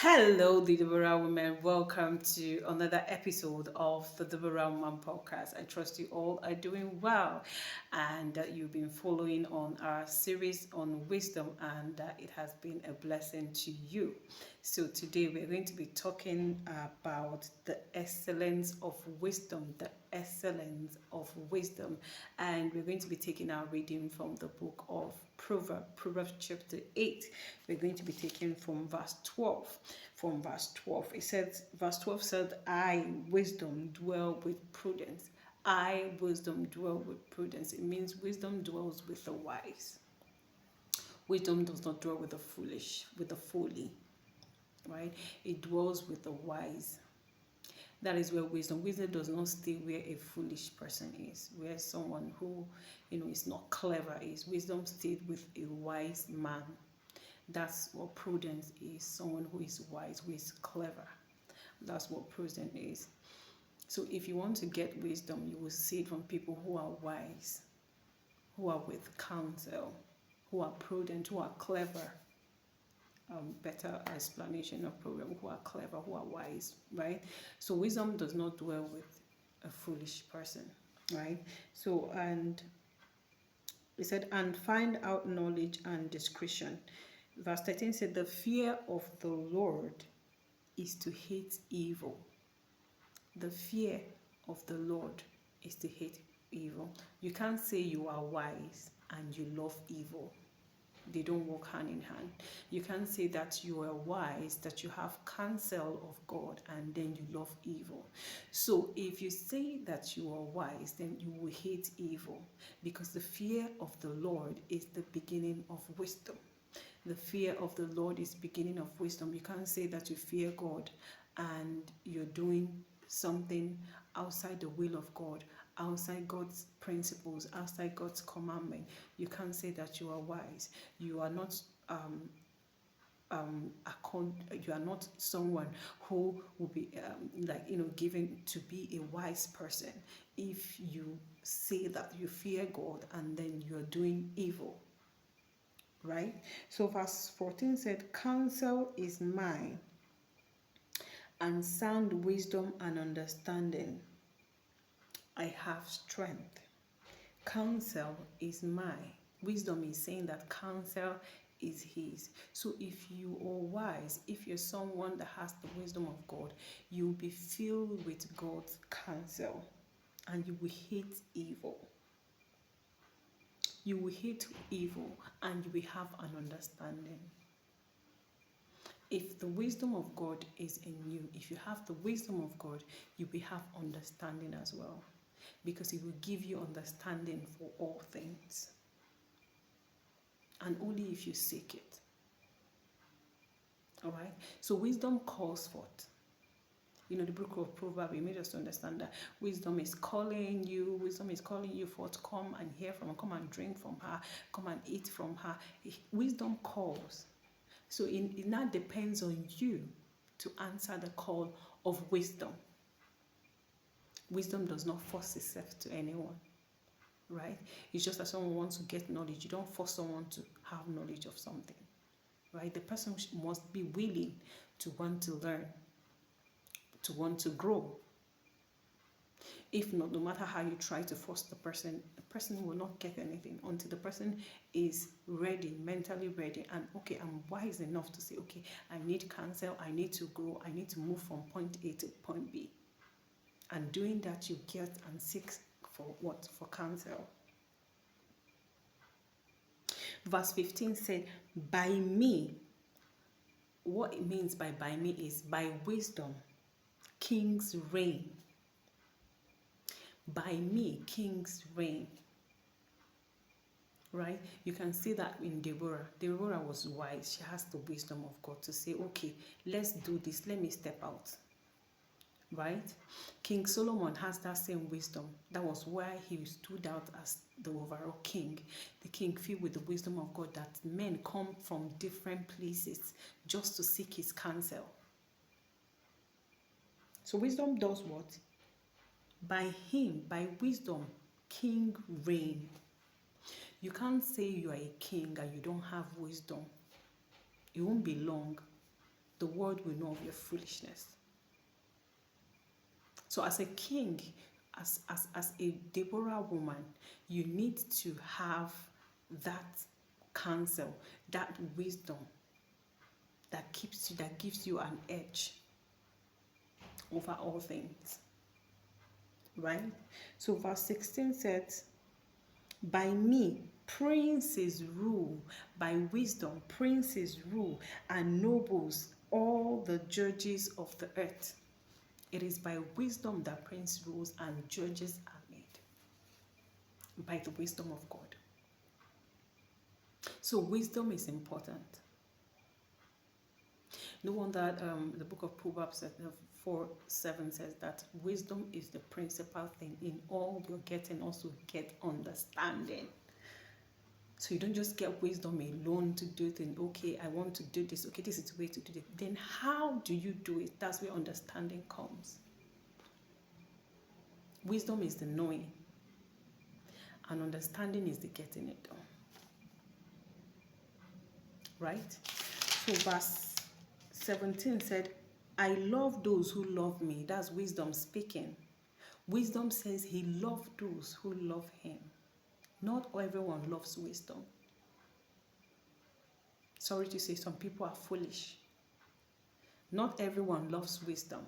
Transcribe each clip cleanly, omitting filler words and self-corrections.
Hello, the Deborah women. Welcome to another episode of the Deborah Woman podcast. I trust you all are doing well and that you've been following on our series on wisdom, and it has been a blessing to you. So, today we're going to be talking about the excellence of wisdom, and we're going to be taking our reading from the book of Proverbs chapter 8. We're going to be taking from verse 12. From verse 12, it says, verse 12 said, I, wisdom, dwell with prudence. I, wisdom, dwell with prudence. It means wisdom dwells with the wise. Wisdom does not dwell with the foolish, with the folly, right? It dwells with the wise. That is where wisdom does not stay where a foolish person is, where someone who is not clever is. Wisdom stayed with a wise man. That's what prudence is. Someone who is wise, who is clever. That's what prudence is. So if you want to get wisdom, you will see it from people who are wise, who are with counsel, who are prudent, who are clever. Better explanation of program, who are clever, who are wise, right? So wisdom does not dwell with a foolish person, right? So, and he said, and find out knowledge and discretion. Verse 13 said, the fear of the Lord is to hate evil. The fear of the Lord is to hate evil. You can't say you are wise and you love evil. They don't walk hand in hand. You can't say that you are wise, that you have counsel of God, and then you love evil. So if you say that you are wise, then you will hate evil, because the fear of the Lord is the beginning of wisdom. The fear of the Lord is beginning of wisdom. You can't say that you fear God and you're doing something outside the will of God, outside God's principles, outside God's commandment. You can't say that you are wise. You are not you are not someone who will be given to be a wise person if you say that you fear God and then you're doing evil. Right? So verse 14 said, counsel is mine, and sound wisdom and understanding. I have strength. Counsel is mine. Wisdom is saying that counsel is his. So if you are wise, if you're someone that has the wisdom of God, you'll be filled with God's counsel and you will hate evil. You will hate evil and you will have an understanding. If the wisdom of God is in you, if you have the wisdom of God, you will have understanding as well, because it will give you understanding for all things, and only if you seek it. All right? So wisdom calls forth. The book of Proverbs, it made us to understand that wisdom is calling you forth. Come and hear from her, come and drink from her, come and eat from her. Wisdom calls. So it now depends on you to answer the call of wisdom. Wisdom does not force itself to anyone, right? It's just that someone wants to get knowledge. You don't force someone to have knowledge of something, right? The person must be willing to want to learn, to want to grow. If not, no matter how you try to force the person will not get anything until the person is ready, mentally ready, and okay, I'm wise enough to say, okay, I need counsel, I need to grow, I need to move from point A to point B. And doing that, you get and seek for what? For counsel. Verse 15 said, by me. What it means by me is by wisdom, kings reign. By me, kings reign. Right? You can see that in Deborah. Deborah was wise. She has the wisdom of God to say, okay, let's do this. Let me step out. Right? King Solomon has that same wisdom. That was why he stood out as the overall king. The king filled with the wisdom of God, that men come from different places just to seek his counsel. So wisdom does what? By him, by wisdom, king reign. You can't say you are a king and you don't have wisdom. It won't be long. the world will know of your foolishness. So as a king, as a Deborah woman, you need to have that counsel, that wisdom that gives you an edge over all things. Right? So verse 16 says, by me princes rule, by wisdom princes rule, and nobles all the judges of the earth. It is by wisdom that prince rules and judges are made. By the wisdom of God. So wisdom is important. No wonder the book of Proverbs 4:7 says that wisdom is the principal thing. In all you're getting, also get understanding. So you don't just get wisdom alone to do things. Okay, I want to do this. Okay, this is the way to do it. Then how do you do it? That's where understanding comes. Wisdom is the knowing, and understanding is the getting it done. Right? So verse 17 said, I love those who love me. That's wisdom speaking. Wisdom says he loves those who love him. Not everyone loves wisdom. Sorry to say, some people are foolish. Not everyone loves wisdom.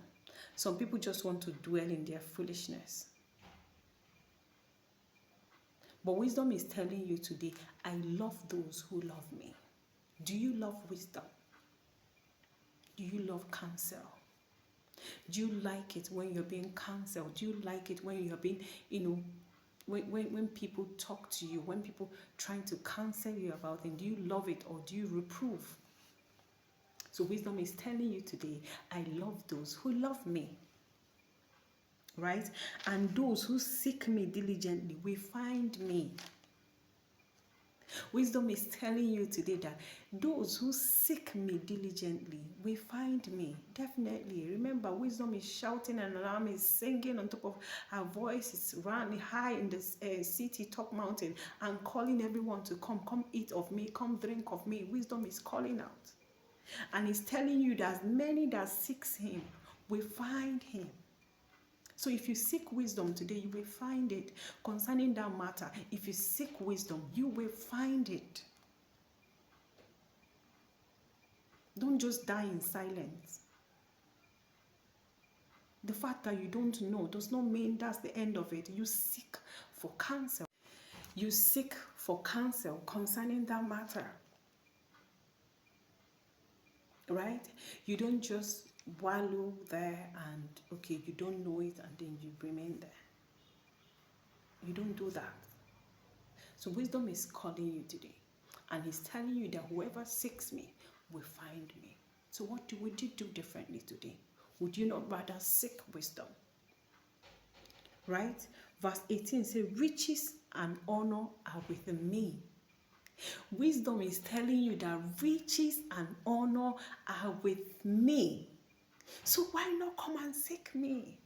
Some people just want to dwell in their foolishness. But wisdom is telling you today, I love those who love me. Do you love wisdom? Do you love counsel? Do you like it when you're being counseled? Do you like it when you're being, when people talk to you, when people trying to counsel you about things? Do you love it or do you reprove? So wisdom is telling you today, I love those who love me. Right? And those who seek me diligently will find me. Wisdom is telling you today that those who seek me diligently will find me. Definitely. Remember, wisdom is shouting and alarm, is singing on top of her voice. It's running high in the city top mountain and calling everyone to come eat of me, come drink of me. Wisdom is calling out. And it's telling you that many that seeks him will find him. So if you seek wisdom today, you will find it. Concerning that matter, if you seek wisdom, you will find it. Don't just die in silence. The fact that you don't know does not mean that's the end of it. You seek for counsel. You seek for counsel concerning that matter. Right? You don't just wallow there and, okay, you don't know it and then you remain there. You don't do that. So wisdom is calling you today. And he's telling you that whoever seeks me will find me. So what would you do differently today? Would you not rather seek wisdom? Right? Verse 18 says, riches and honor are with me. Wisdom is telling you that riches and honor are with me. So why not come and seek me?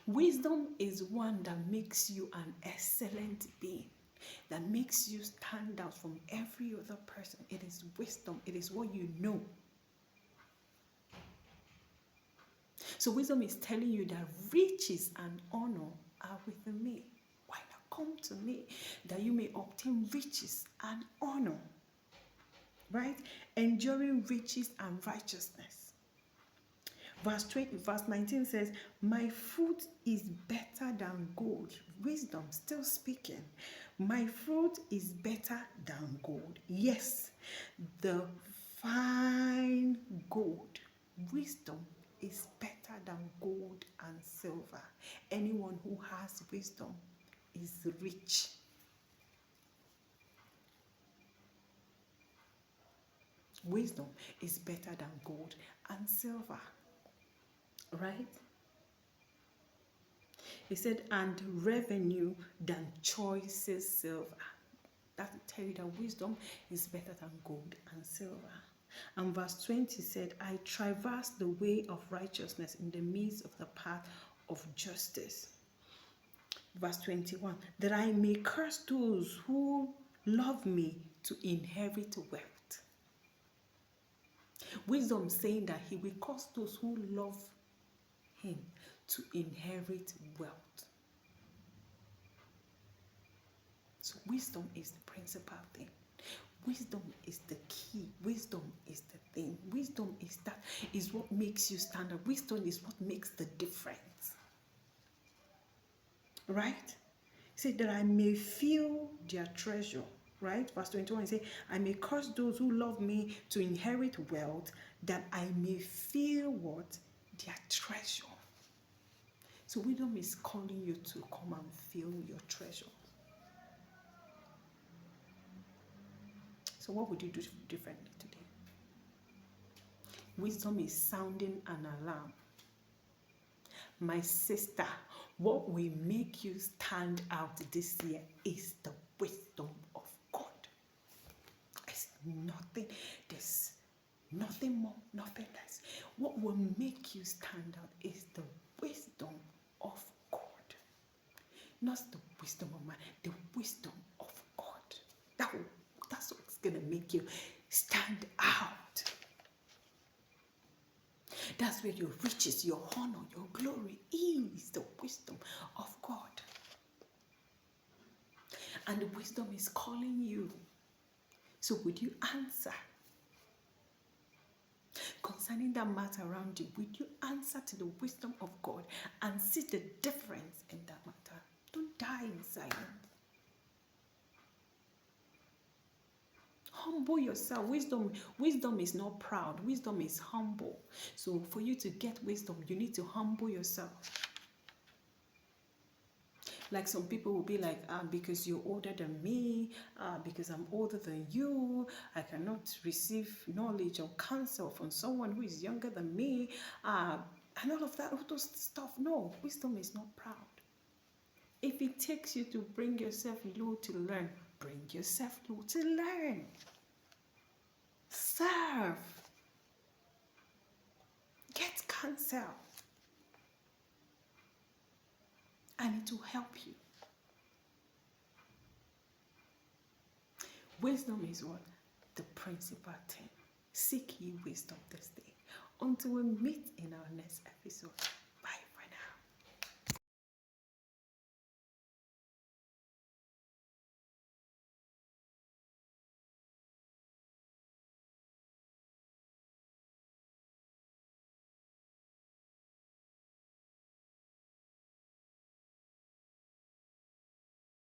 Wisdom is one that makes you an excellent being, that makes you stand out from every other person. It is wisdom. It is what you know. So wisdom is telling you that riches and honor are with me. Why not come to me that you may obtain riches and honor? Right? Enduring riches and righteousness. Verse 19 says, my fruit is better than gold. Wisdom still speaking. My fruit is better than gold. Yes, the fine gold. Wisdom is better than gold and silver. Anyone who has wisdom is rich. Wisdom is better than gold and silver. Right? He said, and revenue than choicest silver. That will tell you that wisdom is better than gold and silver. And verse 20 said, I traverse the way of righteousness in the midst of the path of justice. Verse 21, that I may curse those who love me to inherit wealth. Wisdom saying that he will cause those who love him to inherit wealth. So wisdom is the principal thing. Wisdom is the key. Wisdom is the thing. Wisdom is what makes you stand out. Wisdom is what makes the difference. Right? Say that I may feel their treasure. Right? Verse 21 say, I may cause those who love me to inherit wealth, that I may feel what? Their treasure. So wisdom is calling you to come and feel your treasure. So what would you do differently today? Wisdom is sounding an alarm. My sister, what will make you stand out this year is the wisdom of God. It's nothing, there's nothing more, nothing less. What will make you stand out is the wisdom of God. Not the wisdom of man, the wisdom of God. That's what's going to make you stand out. That's where your riches, your honor, your glory is, the wisdom of God. And the wisdom is calling you. So would you answer? Concerning that matter around you, would you answer to the wisdom of God and see the difference in that matter? Don't die in silence. Humble yourself. Wisdom is not proud. Wisdom is humble. So for you to get wisdom, you need to humble yourself. Like some people will be like, because you're older than me, because I'm older than you, I cannot receive knowledge or counsel from someone who is younger than me, and all of that, all those stuff. No, wisdom is not proud. If it takes you to bring yourself low to learn, bring yourself low to learn. Serve. Get counsel. And it will help you. Wisdom is what? The principal thing. Seek ye wisdom this day. Until we meet in our next episode.